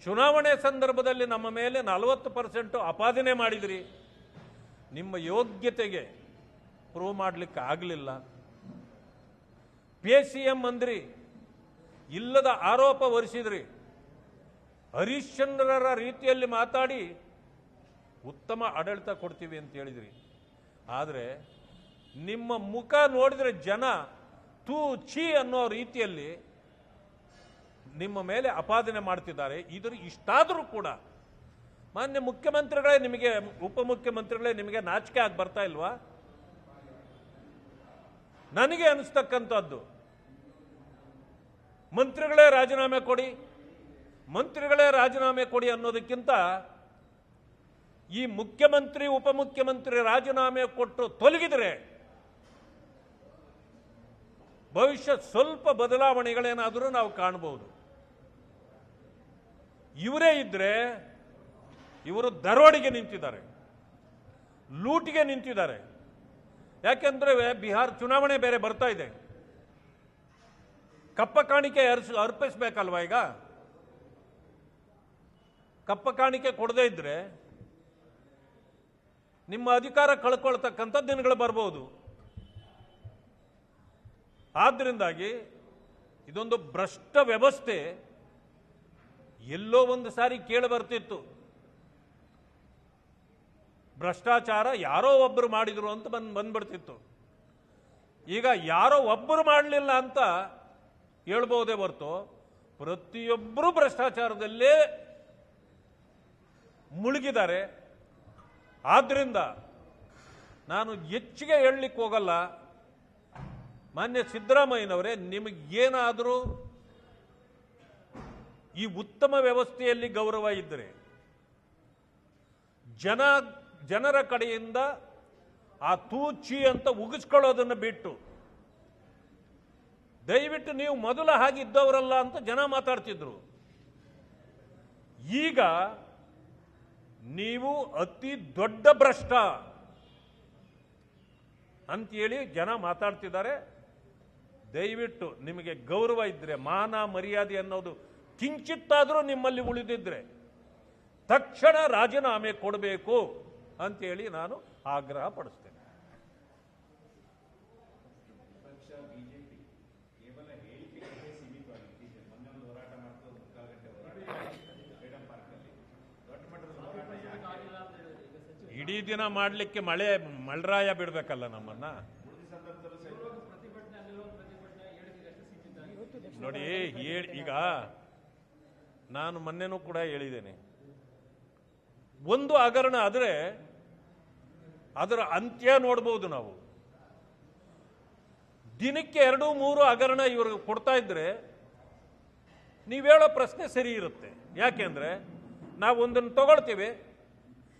ಚುನಾವಣೆ ಸಂದರ್ಭದಲ್ಲಿ ನಮ್ಮ ಮೇಲೆ 40% ಆಪಾದನೆ ಮಾಡಿದ್ರಿ. ನಿಮ್ಮ ಯೋಗ್ಯತೆಗೆ ಪ್ರೂವ್ ಮಾಡಲಿಕ್ಕೆ ಆಗಲಿಲ್ಲ. PCM ಅಂದ್ರಿ, ಇಲ್ಲದ ಆರೋಪ ಹೊರಿಸಿದ್ರಿ. ಹರಿಶ್ಚಂದ್ರರ ರೀತಿಯಲ್ಲಿ ಮಾತಾಡಿ ಉತ್ತಮ ಆಡಳಿತ ಕೊಡ್ತೀವಿ ಅಂತ ಹೇಳಿದ್ರಿ. ಆದರೆ ನಿಮ್ಮ ಮುಖ ನೋಡಿದರೆ ಜನ ತೂ ಛೀ ಅನ್ನೋ ರೀತಿಯಲ್ಲಿ ನಿಮ್ಮ ಮೇಲೆ ಆಪಾದನೆ ಮಾಡ್ತಿದ್ದಾರೆ. ಇಷ್ಟಾದರೂ ಕೂಡ ಮಾನ್ಯ ಮುಖ್ಯಮಂತ್ರಿಗಳೇ, ನಿಮಗೆ ಉಪಮುಖ್ಯಮಂತ್ರಿಗಳೇ, ನಿಮಗೆ ನಾಚಿಕೆ ಆಗಿ ಬರ್ತಾ ಇಲ್ವಾ? ನನಗೆ ಅನಿಸ್ತಕ್ಕಂಥದ್ದು, ಮಂತ್ರಿಗಳೇ ರಾಜೀನಾಮೆ ಕೊಡಿ, ಮಂತ್ರಿಗಳೇ ರಾಜೀನಾಮೆ ಕೊಡಿ ಅನ್ನೋದಕ್ಕಿಂತ ಈ ಮುಖ್ಯಮಂತ್ರಿ ಉಪಮುಖ್ಯಮಂತ್ರಿ ರಾಜೀನಾಮೆ ಕೊಟ್ಟು ತೊಲಗಿದರೆ ಭವಿಷ್ಯ ಸ್ವಲ್ಪ ಬದಲಾವಣೆಗಳೇನಾದರೂ ನಾವು ಕಾಣಬಹುದು. ಇವರೇ ಇದ್ರೆ ಇವರು ದರೋಡೆಗೆ ನಿಂತಿದ್ದಾರೆ, ಲೂಟಿಗೆ ನಿಂತಿದ್ದಾರೆ. ಯಾಕೆಂದ್ರೆ ಬಿಹಾರ ಚುನಾವಣೆ ಬೇರೆ ಬರ್ತಾ ಇದೆ. ಕಪ್ಪ ಕಾಣಿಕೆ ಅರ್ಪಿಸ್ಬೇಕಲ್ವಾ? ಈಗ ಕಪ್ಪ ಕಾಣಿಕೆ ಕೊಡದೇ ಇದ್ರೆ ನಿಮ್ಮ ಅಧಿಕಾರ ಕಳ್ಕೊಳ್ತಕ್ಕಂಥ ದಿನಗಳು ಬರ್ಬೋದು. ಆದ್ದರಿಂದಾಗಿ ಇದೊಂದು ಭ್ರಷ್ಟ ವ್ಯವಸ್ಥೆ ಎಲ್ಲೋ ಒಂದು ಸಾರಿ ಕೇಳಿ ಬರ್ತಿತ್ತು. ಭ್ರಷ್ಟಾಚಾರ ಯಾರೋ ಒಬ್ಬರು ಮಾಡಿದ್ರು ಅಂತ ಬಂದ್ಬಿಡ್ತಿತ್ತು. ಈಗ ಯಾರೋ ಒಬ್ಬರು ಮಾಡಲಿಲ್ಲ ಅಂತ ಹೇಳ್ಬಹುದೇ ಹೊರತು ಪ್ರತಿಯೊಬ್ಬರು ಭ್ರಷ್ಟಾಚಾರದಲ್ಲೇ ಮುಳುಗಿದ್ದಾರೆ. ಆದ್ರಿಂದ ನಾನು ಹೆಚ್ಚಿಗೆ ಹೇಳಲಿಕ್ಕೆ ಹೋಗಲ್ಲ. ಮಾನ್ಯ ಸಿದ್ದರಾಮಯ್ಯನವರೇ, ನಿಮಗೇನಾದರೂ ಈ ಉತ್ತಮ ವ್ಯವಸ್ಥೆಯಲ್ಲಿ ಗೌರವ ಇದ್ದರೆ ಜನರ ಕಡೆಯಿಂದ ಆ ತೂಚಿ ಅಂತ ಉಗಿಸ್ಕೊಳ್ಳೋದನ್ನು ಬಿಟ್ಟು ದಯವಿಟ್ಟು ನೀವು ಮೊದಲ ಹಾಗಿದ್ದವರಲ್ಲ ಅಂತ ಜನ ಮಾತಾಡ್ತಿದ್ರು. ಈಗ ನೀವು ಅತಿ ದೊಡ್ಡ ಭ್ರಷ್ಟ ಅಂತೇಳಿ ಜನ ಮಾತಾಡ್ತಿದ್ದಾರೆ. ದಯವಿಟ್ಟು ನಿಮಗೆ ಗೌರವ ಇದ್ರೆ, ಮಾನ ಮರ್ಯಾದೆ ಅನ್ನೋದು ಕಿಂಚಿತ್ತಾದರೂ ನಿಮ್ಮಲ್ಲಿ ಉಳಿದಿದ್ರೆ ತಕ್ಷಣ ರಾಜೀನಾಮೆ ಕೊಡಬೇಕು ಅಂತೇಳಿ ನಾನು ಆಗ್ರಹ ಪಡಿಸ್ತೇನೆ. ಇಡೀ ದಿನ ಮಾಡಲಿಕ್ಕೆ ಮಳರಾಯ ಬಿಡಬೇಕಲ್ಲ ನಮ್ಮನ್ನ. ನೋಡಿ, ಈಗ ನಾನು ಮೊನ್ನೆನೂ ಕೂಡ ಹೇಳಿದ್ದೇನೆ, ಒಂದು ಹಗರಣ ಆದರೆ ಅದರ ಅಂತ್ಯ ನೋಡ್ಬೋದು ನಾವು. ದಿನಕ್ಕೆ 2-3 ಹಗರಣ ಇವ್ರಿಗೆ ಕೊಡ್ತಾ ಇದ್ರೆ ನೀವು ಹೇಳೋ ಪ್ರಶ್ನೆ ಸರಿ ಇರುತ್ತೆ. ಯಾಕೆಂದ್ರೆ ನಾವು ಒಂದನ್ನು ತಗೊಳ್ತೀವಿ,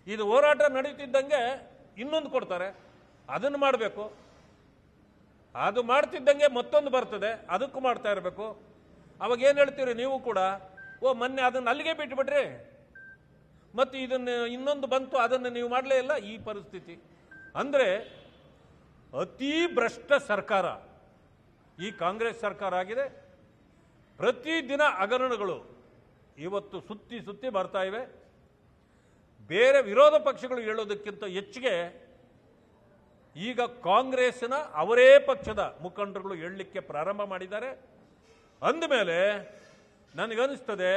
ಇದು ಹೋರಾಟ ನಡೀತಿದ್ದಂಗೆ ಇನ್ನೊಂದು ಕೊಡ್ತಾರೆ, ಅದನ್ನು ಮಾಡಬೇಕು. ಅದು ಮಾಡ್ತಿದ್ದಂಗೆ ಮತ್ತೊಂದು ಬರ್ತದೆ, ಅದಕ್ಕೂ ಮಾಡ್ತಾ ಇರಬೇಕು. ಅವಾಗ ಏನು ಹೇಳ್ತೀರಿ ನೀವು ಕೂಡ, ಮೊನ್ನೆ ಅದನ್ನು ಅಲ್ಲಿಗೆ ಬಿಟ್ಬಿಟ್ರಿ, ಮತ್ತು ಇದನ್ನು ಇನ್ನೊಂದು ಬಂತು, ಅದನ್ನು ನೀವು ಮಾಡಲೇ ಇಲ್ಲ. ಈ ಪರಿಸ್ಥಿತಿ ಅಂದರೆ ಅತಿ ಭ್ರಷ್ಟ ಸರ್ಕಾರ ಈ ಕಾಂಗ್ರೆಸ್ ಸರ್ಕಾರ ಆಗಿದೆ. ಪ್ರತಿದಿನ ಹಗರಣಗಳು ಇವತ್ತು ಸುತ್ತಿ ಸುತ್ತಿ ಬರ್ತಾ ಇವೆ. ಬೇರೆ ವಿರೋಧ ಪಕ್ಷಗಳು ಹೇಳೋದಕ್ಕಿಂತ ಹೆಚ್ಚಿಗೆ ಈಗ ಕಾಂಗ್ರೆಸ್ನ ಅವರೇ ಪಕ್ಷದ ಮುಖಂಡರುಗಳು ಹೇಳಲಿಕ್ಕೆ ಪ್ರಾರಂಭ ಮಾಡಿದ್ದಾರೆ. ಅಂದಮೇಲೆ ನನಗನ್ನಿಸ್ತದೆ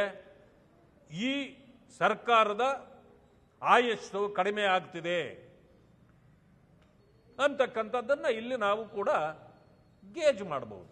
ಈ ಸರ್ಕಾರದ ಆಯಸ್ಸು ಕಡಿಮೆ ಆಗ್ತಿದೆ ಅಂತಕ್ಕಂಥದ್ದನ್ನು ಇಲ್ಲಿ ನಾವು ಕೂಡ ಗೇಜ್ ಮಾಡಬಹುದು.